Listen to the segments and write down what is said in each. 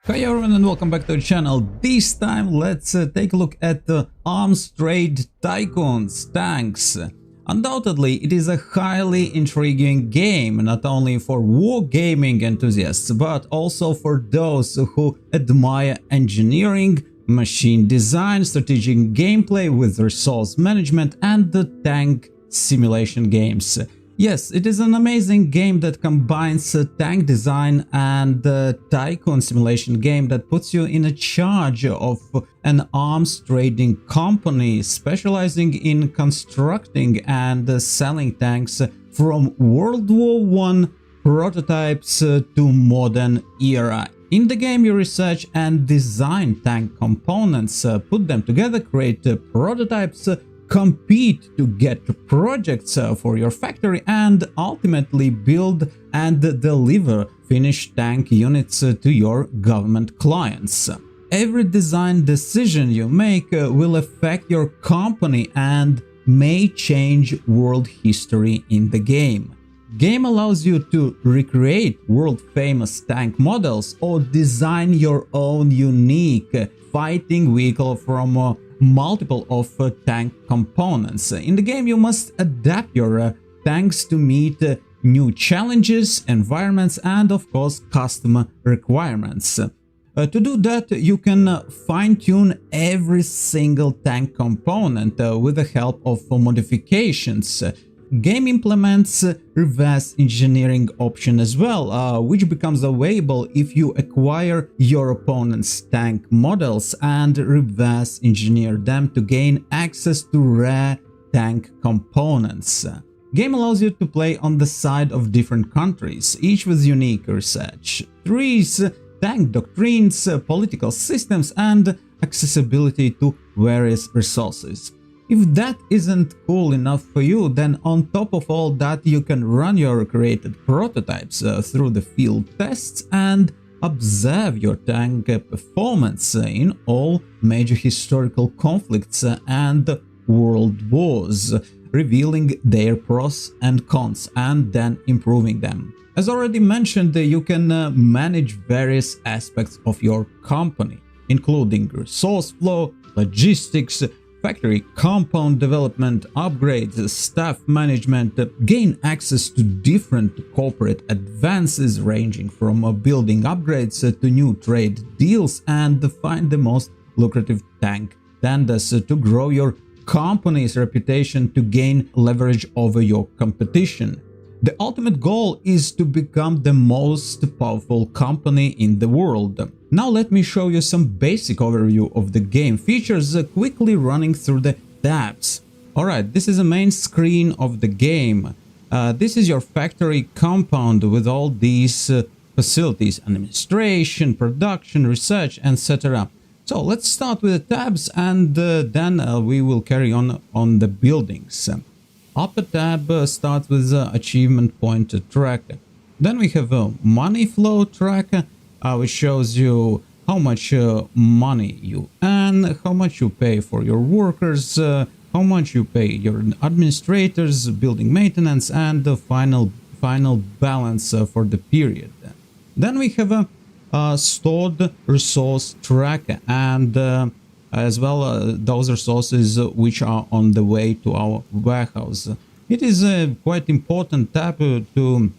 Hi everyone and welcome back to the channel. This time let's take a look at the Arms Trade Tycoon's tanks. Undoubtedly it is a highly intriguing game, not only for wargaming enthusiasts but also for those who admire engineering, machine design, strategic gameplay with resource management and the tank simulation games. Yes, it is an amazing game that combines tank design and tycoon simulation game that puts you in charge of an arms trading company specializing in constructing and selling tanks from World War I prototypes to modern era. In the game you research and design tank components, put them together, create prototypes, compete to get projects for your factory and ultimately build and deliver finished tank units to your government clients. Every design decision you make will affect your company and may change world history in the game. Game allows you to recreate world famous tank models or design your own unique fighting vehicle from multiple of tank components. In the game you must adapt your tanks to meet new challenges, environments and of course customer requirements. To do that you can fine-tune every single tank component with the help of modifications. Game implements reverse engineering option as well, which becomes available if you acquire your opponent's tank models and reverse engineer them to gain access to rare tank components. Game allows you to play on the side of different countries, each with unique research, trees, tank doctrines, political systems and accessibility to various resources. If that isn't cool enough for you, then on top of all that you can run your created prototypes through the field tests and observe your tank performance in all major historical conflicts and world wars, revealing their pros and cons and then improving them. As already mentioned, you can manage various aspects of your company, including resource flow, logistics, factory compound development, upgrades, staff management, gain access to different corporate advances ranging from building upgrades to new trade deals and find the most lucrative tank tenders to grow your company's reputation to gain leverage over your competition. The ultimate goal is to become the most powerful company in the world. Now let me show you some basic overview of the game features, quickly running through the tabs. Alright, this is the main screen of the game. This is your factory compound with all these facilities, administration, production, research, etc. So let's start with the tabs and then we will carry on the buildings. Upper tab starts with achievement point tracker. Then we have a money flow tracker, which shows you how much money you earn, how much you pay for your workers, how much you pay your administrators, building maintenance, and the final balance for the period. Then we have a stored resource tracker and as well those resources which are on the way to our warehouse. It is a quite important tab to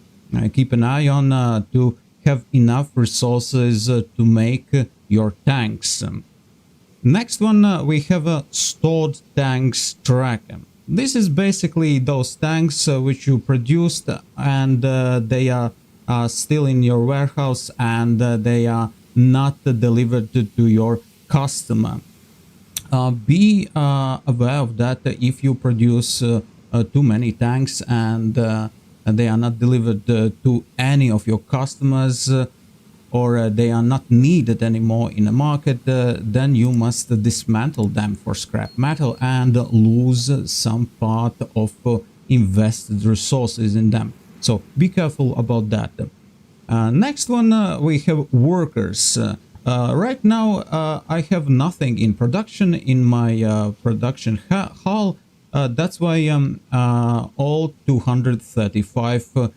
keep an eye on to have enough resources to make your tanks. Next one we have a stored tanks tracker. This is basically those tanks which you produced and they are still in your warehouse and they are not delivered to your customer. Be aware of that if you produce too many tanks and they are not delivered to any of your customers or they are not needed anymore in the market, then you must dismantle them for scrap metal and lose some part of invested resources in them. So be careful about that. Next one we have workers. Right now I have nothing in production in my production hall. That's why all 235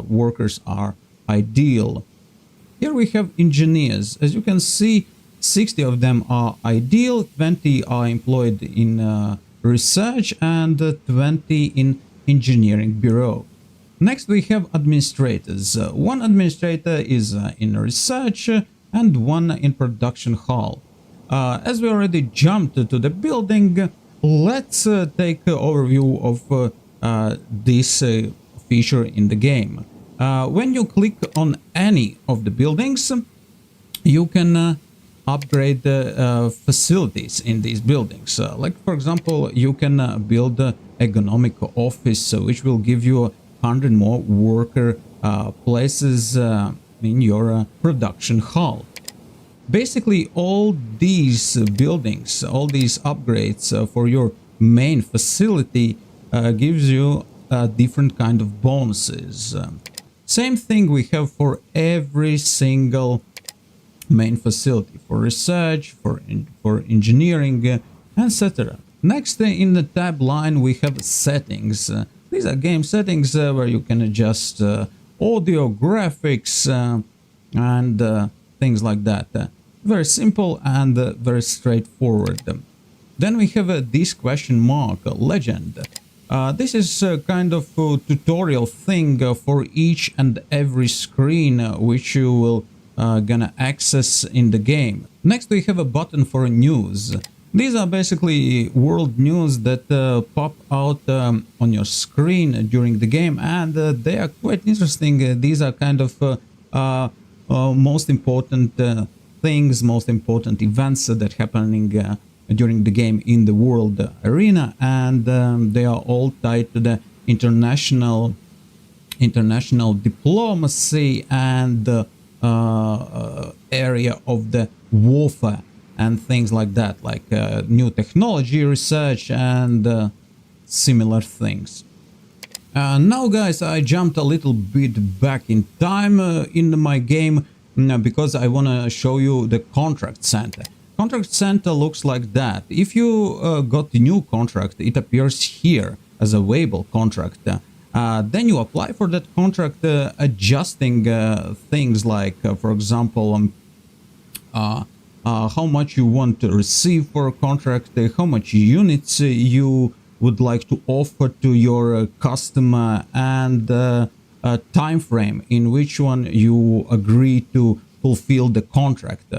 workers are ideal. Here we have engineers. As you can see, 60 of them are ideal, 20 are employed in research, and 20 in engineering bureau. Next we have administrators. One administrator is in research and one in production hall. As we already jumped to the building, let's take an overview of this feature in the game. When you click on any of the buildings, you can upgrade the facilities in these buildings. Like for example, you can build an ergonomic office, which will give you 100 more worker places in your production hall. Basically, all these buildings, all these upgrades for your main facility gives you different kind of bonuses. Same thing we have for every single main facility, for research, for engineering, etc. Next in the tab line we have settings. These are game settings where you can adjust audio, graphics, and things like that. Very simple and very straightforward. Then we have this question mark legend. This is a kind of a tutorial thing for each and every screen which you will gonna access in the game. Next we have a button for news. These are basically world news that pop out on your screen during the game, and they are quite interesting. These are kind of most important things, most important events that happening during the game in the world arena, and they are all tied to the international diplomacy and area of the warfare and things like that, like new technology research and similar things. Now guys, I jumped a little bit back in time in my game because I want to show you the contract center. Contract center looks like that. If you got the new contract, it appears here as a available contract. Then you apply for that contract, adjusting things like, for example, how much you want to receive for a contract, how much units you would like to offer to your customer, and a time frame in which one you agree to fulfill the contract.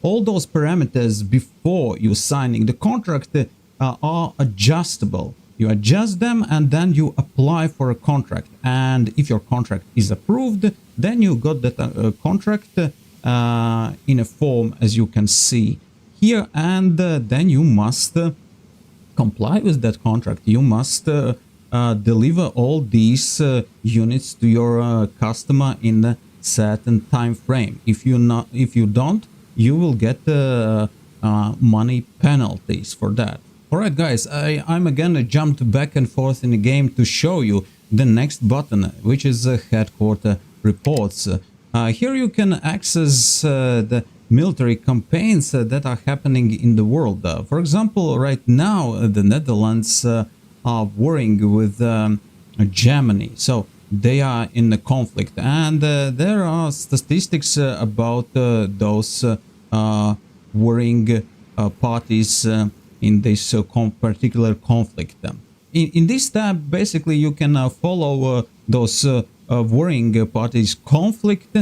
All those parameters before you signing the contract are adjustable. You adjust them and then you apply for a contract. And if your contract is approved, then you got that contract in a form as you can see here, and then you must comply with that contract. You must deliver all these units to your customer in a certain time frame. If you don't, you will get money penalties for that. Alright guys, I'm again jumped back and forth in the game to show you the next button, which is headquarter reports. Here you can access the military campaigns that are happening in the world. For example, right now the Netherlands are warring with Germany, so they are in a conflict, and there are statistics about those warring parties in this particular conflict. In this tab, basically you can follow those warring parties' conflict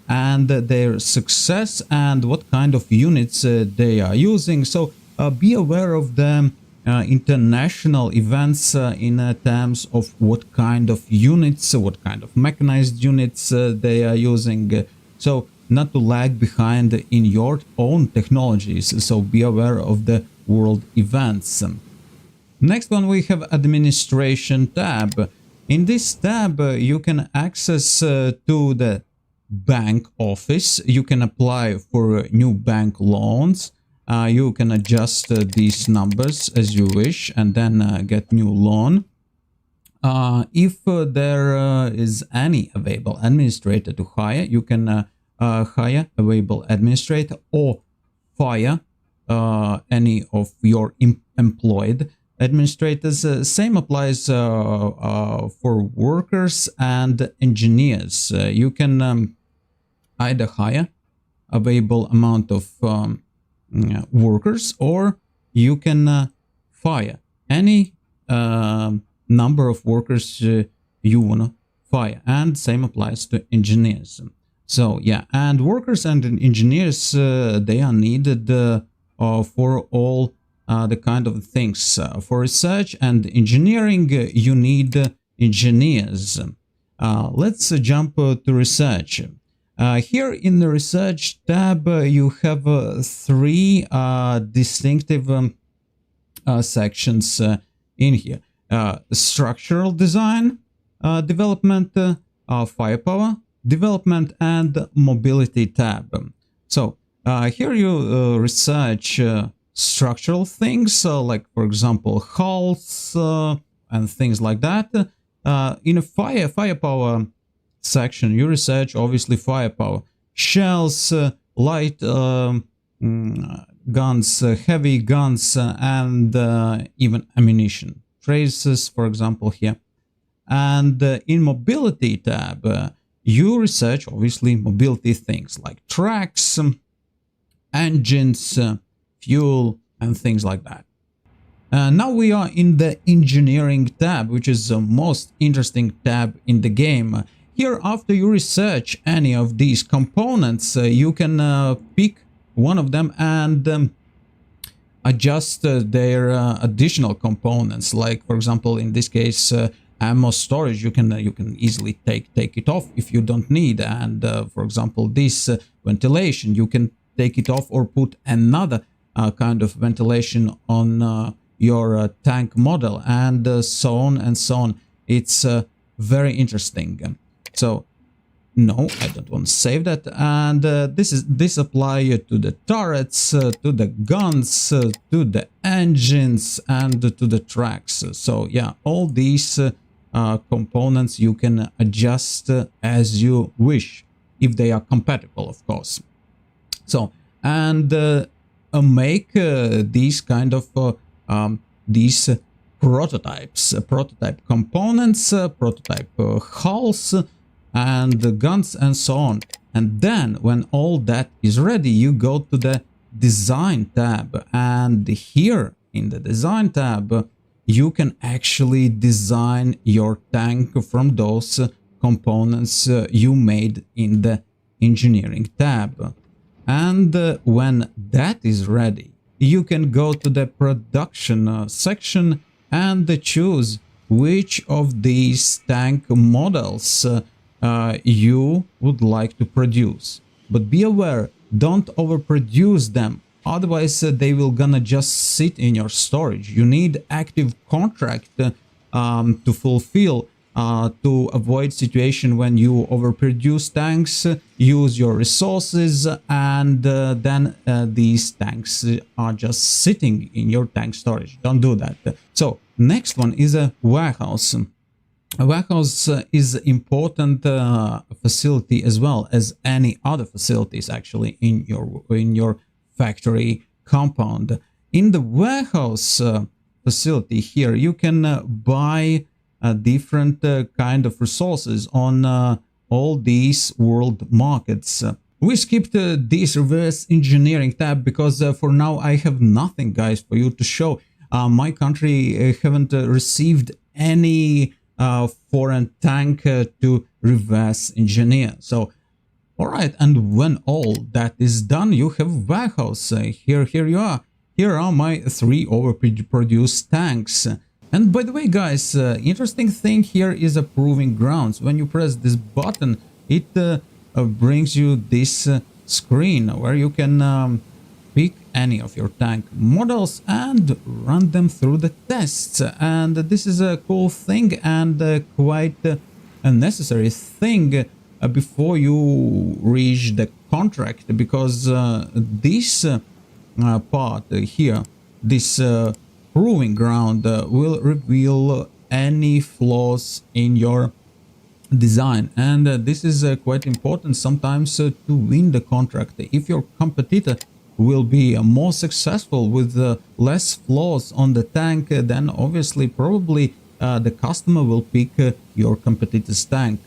and their success and what kind of units they are using. So be aware of the international events in terms of what kind of units, what kind of mechanized units they are using. So not to lag behind in your own technologies. So be aware of the world events. Next one, we have administration tab. In this tab you can access to the bank office. You can apply for new bank loans. You can adjust these numbers as you wish and then get new loan. If there is any available administrator to hire, you can hire available administrator or fire any of your employed administrators. Same applies for workers and engineers. You can either hire available amount of workers, or you can fire any number of workers you want to fire, and same applies to engineers. So yeah, and workers and engineers, they are needed for all the kind of things. For research and engineering, you need engineers. Let's jump to research. Here in the research tab, you have three distinctive sections in here. Structural design, development, firepower, development, and mobility tab. So here you research structural things, like for example hulls and things like that. In a firepower section, you research obviously firepower, shells, light guns, heavy guns, and even ammunition traces, for example, here. And in mobility tab, you research obviously mobility things like tracks, engines, fuel, and things like that. Now we are in the engineering tab, which is the most interesting tab in the game. Here, after you research any of these components, you can pick one of them and adjust their additional components. Like, for example, in this case, ammo storage, you can easily take it off if you don't need. And for example, this ventilation, you can take it off or put another kind of ventilation on your tank model, and so on and so on. It's very interesting. So no, I don't want to save that. And this apply to the turrets, to the guns, to the engines, and to the tracks. So yeah, all these components you can adjust as you wish, if they are compatible, of course. So, and make these kind of these prototypes, prototype components, prototype hulls, and guns, and so on. And then when all that is ready, you go to the design tab, and here in the design tab you can actually design your tank from those components you made in the engineering tab. And when that is ready, you can go to the production section and choose which of these tank models you would like to produce. But be aware, don't overproduce them, otherwise they will gonna just sit in your storage. You need active contract to fulfill, to avoid situation when you overproduce tanks, use your resources, and then these tanks are just sitting in your tank storage. Don't do that. So next one is a warehouse. A warehouse is important facility as well as any other facilities actually in your factory compound. In the warehouse facility here, you can buy different kind of resources on all these world markets. We skipped this reverse engineering tab because for now I have nothing, guys, for you to show. My country haven't received any foreign tank to reverse engineer. So, all right, and when all that is done, you have warehouse. Here you are. Here are my 3 overproduced tanks. And by the way, guys, interesting thing here is a proving grounds. When you press this button, it brings you this screen where you can pick any of your tank models and run them through the tests. And this is a cool thing and quite a necessary thing before you reach the contract, because this part here, this proving ground will reveal any flaws in your design, and this is quite important sometimes to win the contract. If your competitor will be more successful with less flaws on the tank, then obviously probably the customer will pick your competitor's tank.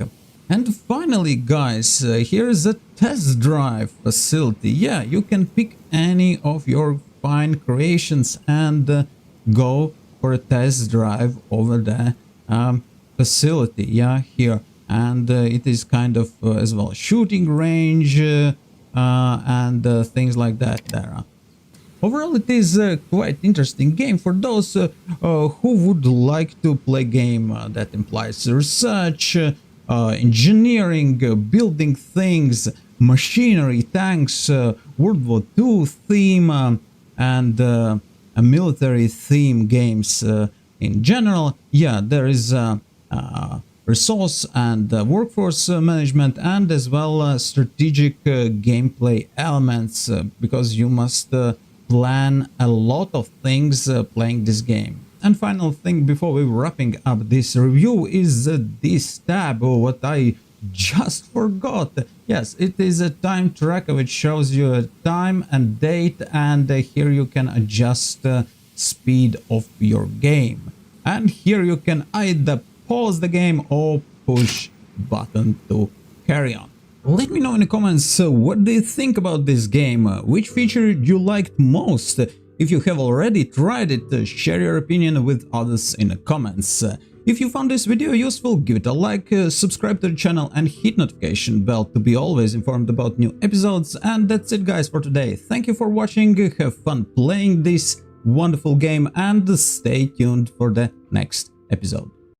And finally, guys, here is a test drive facility. Yeah, you can pick any of your fine creations and go for a test drive over the facility. Yeah, here. And it is kind of as well shooting range and things like that there. Overall, it is a quite interesting game for those who would like to play a game that implies research, engineering, building things, machinery, tanks, World War II theme, and a military theme games in general. Yeah, there is resource and workforce management, and as well strategic gameplay elements, because you must plan a lot of things playing this game. And final thing before we wrapping up this review is this tab, what I just forgot. Yes, it is a time tracker which shows you a time and date, and here you can adjust speed of your game. And here you can either pause the game or push button to carry on. Let me know in the comments what do you think about this game, which feature you liked most. If you have already tried it, share your opinion with others in the comments. If you found this video useful, give it a like, subscribe to the channel and hit notification bell to be always informed about new episodes. And that's it guys for today. Thank you for watching, have fun playing this wonderful game and stay tuned for the next episode.